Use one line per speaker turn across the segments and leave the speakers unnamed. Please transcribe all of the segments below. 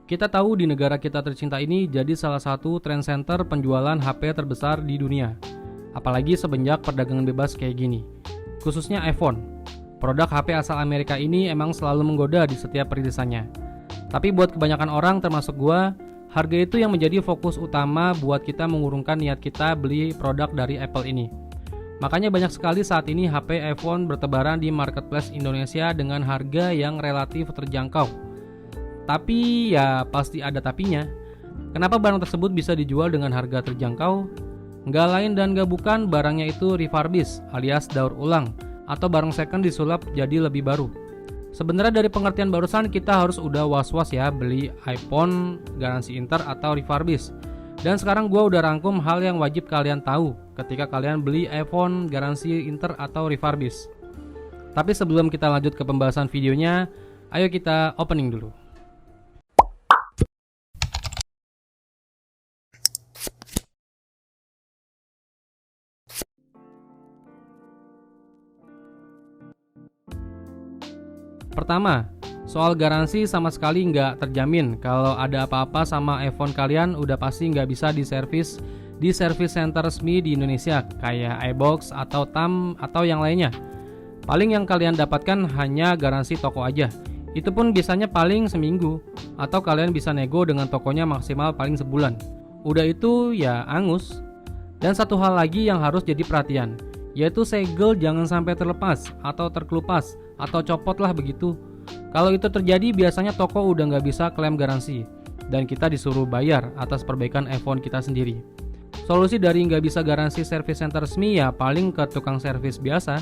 Kita tahu di negara kita tercinta ini jadi salah satu trend center penjualan HP terbesar di dunia. Apalagi semenjak perdagangan bebas kayak gini. Khususnya iPhone. Produk HP asal Amerika ini emang selalu menggoda di setiap perilisannya. Tapi buat kebanyakan orang termasuk gua, harga itu yang menjadi fokus utama buat kita mengurungkan niat kita beli produk dari Apple ini. Makanya banyak sekali saat ini HP iPhone bertebaran di marketplace Indonesia dengan harga yang relatif terjangkau. Tapi ya pasti ada tapinya. Kenapa barang tersebut bisa dijual dengan harga terjangkau? Nggak lain dan nggak bukan barangnya itu refurbished alias daur ulang atau barang second disulap jadi lebih baru. Sebenarnya dari pengertian barusan kita harus udah was-was ya beli iPhone garansi inter atau refurbished. Dan sekarang gue udah rangkum hal yang wajib kalian tahu ketika kalian beli iPhone garansi inter atau refurbished. Tapi sebelum kita lanjut ke pembahasan videonya, ayo kita opening dulu. Pertama, soal garansi sama sekali nggak terjamin. Kalau ada apa-apa sama iPhone kalian udah pasti nggak bisa diservis di service center resmi di Indonesia kayak iBox atau TAM atau yang lainnya. Paling yang kalian dapatkan hanya garansi toko aja. Itu pun biasanya paling seminggu atau kalian bisa nego dengan tokonya maksimal paling sebulan. Udah itu ya angus. Dan satu hal lagi yang harus jadi perhatian, yaitu segel jangan sampai terlepas atau terkelupas atau copot lah begitu. Kalau itu terjadi biasanya toko udah nggak bisa klaim garansi dan kita disuruh bayar atas perbaikan iPhone kita sendiri. Solusi dari nggak bisa garansi service center resmi ya paling ke tukang servis biasa.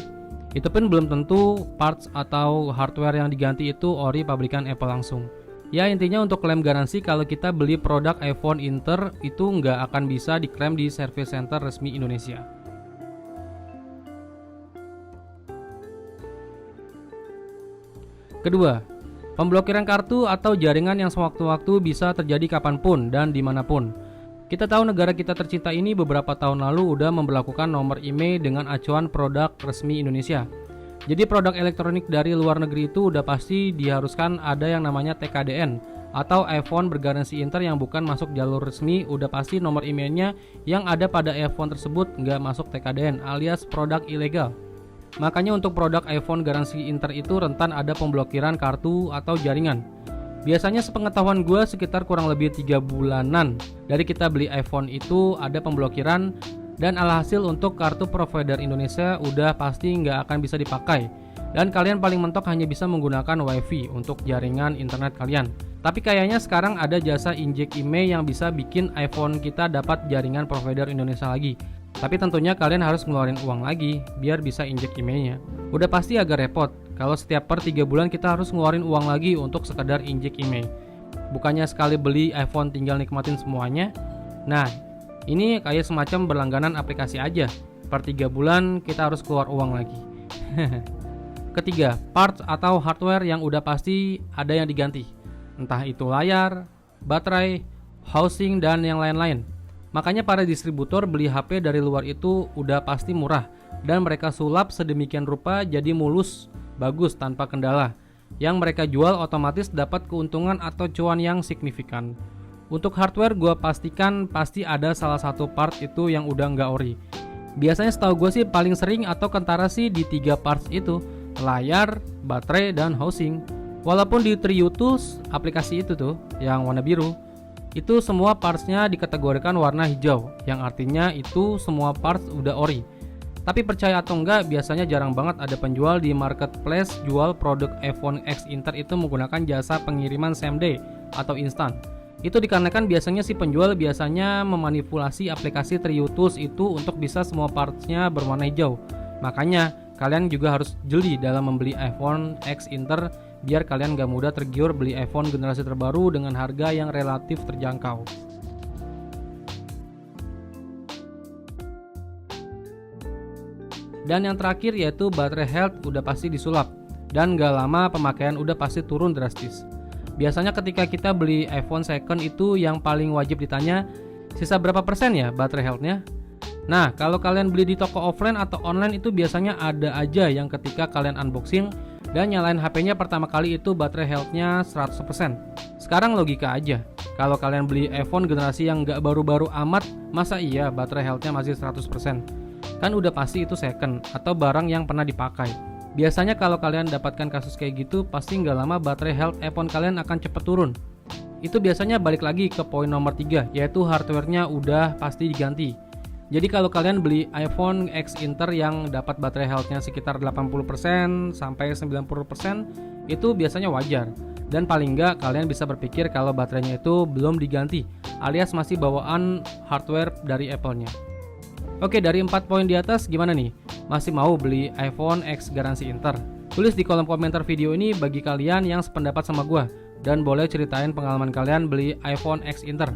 Itu pun belum tentu parts atau hardware yang diganti itu ori pabrikan Apple langsung. Ya intinya untuk klaim garansi kalau kita beli produk iPhone Inter itu nggak akan bisa diklaim di service center resmi Indonesia. Kedua, pemblokiran kartu atau jaringan yang sewaktu-waktu bisa terjadi kapanpun dan dimanapun. Kita tahu negara kita tercinta ini beberapa tahun lalu udah memberlakukan nomor IMEI dengan acuan produk resmi Indonesia. Jadi produk elektronik dari luar negeri itu udah pasti diharuskan ada yang namanya TKDN atau iPhone bergaransi inter yang bukan masuk jalur resmi, udah pasti nomor IMEI-nya yang ada pada iPhone tersebut nggak masuk TKDN alias produk ilegal. Makanya untuk produk iPhone garansi inter itu rentan ada pemblokiran kartu atau jaringan. Biasanya sepengetahuan gue sekitar kurang lebih 3 bulanan dari kita beli iPhone itu ada pemblokiran. Dan alhasil untuk kartu provider Indonesia udah pasti nggak akan bisa dipakai. Dan kalian paling mentok hanya bisa menggunakan WiFi untuk jaringan internet kalian. Tapi kayaknya sekarang ada jasa injek IMEI yang bisa bikin iPhone kita dapat jaringan provider Indonesia lagi. Tapi tentunya kalian harus ngeluarin uang lagi biar bisa injek IMEI-nya. Udah pasti agak repot kalau setiap per 3 bulan kita harus ngeluarin uang lagi untuk sekedar injek IMEI. Bukannya sekali beli iPhone tinggal nikmatin semuanya. Nah, ini kayak semacam berlangganan aplikasi aja. Per 3 bulan kita harus keluar uang lagi. Ketiga, parts atau hardware yang udah pasti ada yang diganti. Entah itu layar, baterai, housing, dan yang lain-lain. Makanya para distributor beli HP dari luar itu udah pasti murah dan mereka sulap sedemikian rupa jadi mulus, bagus tanpa kendala. Yang mereka jual otomatis dapat keuntungan atau cuan yang signifikan. Untuk hardware gue pastikan pasti ada salah satu part itu yang udah nggak ori. Biasanya setahu gue sih paling sering atau kentara sih di 3 parts itu, layar, baterai, dan housing. Walaupun di Trio Tools, aplikasi itu tuh yang warna biru, itu semua partsnya dikategorikan warna hijau, yang artinya itu semua parts udah ori. Tapi percaya atau enggak, biasanya jarang banget ada penjual di marketplace jual produk iPhone X Inter itu menggunakan jasa pengiriman same day atau instan. Itu dikarenakan biasanya si penjual biasanya memanipulasi aplikasi Trio Tools itu untuk bisa semua partsnya berwarna hijau. Makanya kalian juga harus jeli dalam membeli iPhone X Inter biar kalian gak mudah tergiur beli iPhone generasi terbaru dengan harga yang relatif terjangkau. Dan yang terakhir yaitu baterai health udah pasti disulap dan gak lama pemakaian udah pasti turun drastis. Biasanya ketika kita beli iPhone second itu yang paling wajib ditanya, sisa berapa persen ya baterai health-nya? Nah, kalau kalian beli di toko offline atau online itu biasanya ada aja yang ketika kalian unboxing dan nyalain HP-nya pertama kali itu baterai health-nya 100%. Sekarang logika aja, kalau kalian beli iPhone generasi yang nggak baru-baru amat, masa iya baterai health-nya masih 100%? Kan udah pasti itu second atau barang yang pernah dipakai. Biasanya kalau kalian dapatkan kasus kayak gitu, pasti nggak lama baterai health iPhone kalian akan cepet turun. Itu biasanya balik lagi ke poin nomor 3, yaitu hardware-nya udah pasti diganti. Jadi kalau kalian beli iPhone X Inter yang dapat baterai health-nya sekitar 80% sampai 90%, itu biasanya wajar. Dan paling nggak kalian bisa berpikir kalau baterainya itu belum diganti, alias masih bawaan hardware dari Apple-nya. Oke, dari 4 poin di atas gimana nih? Masih mau beli iPhone X garansi Inter? Tulis di kolom komentar video ini bagi kalian yang sependapat sama gua, dan boleh ceritain pengalaman kalian beli iPhone X Inter.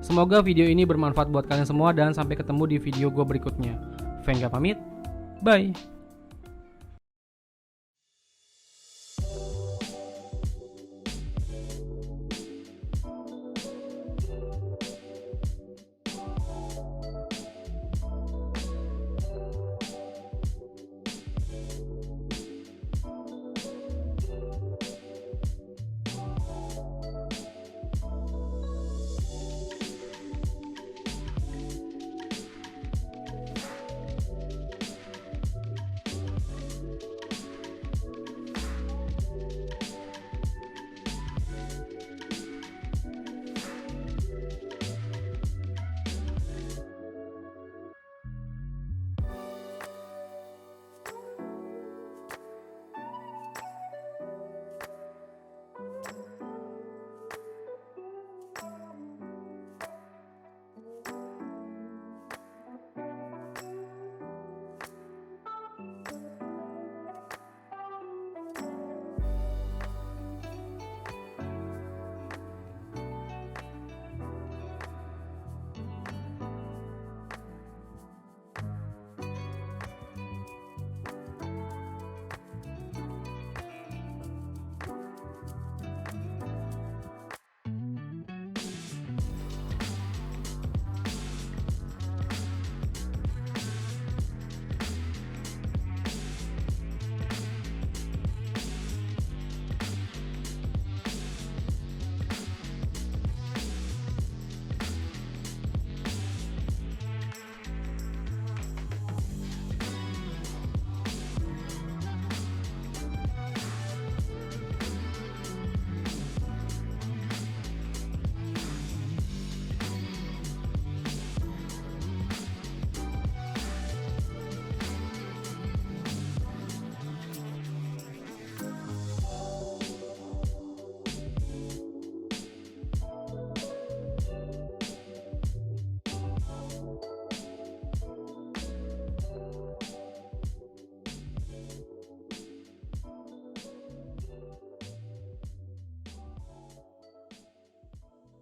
Semoga video ini bermanfaat buat kalian semua dan sampai ketemu di video gue berikutnya. Venga pamit, bye.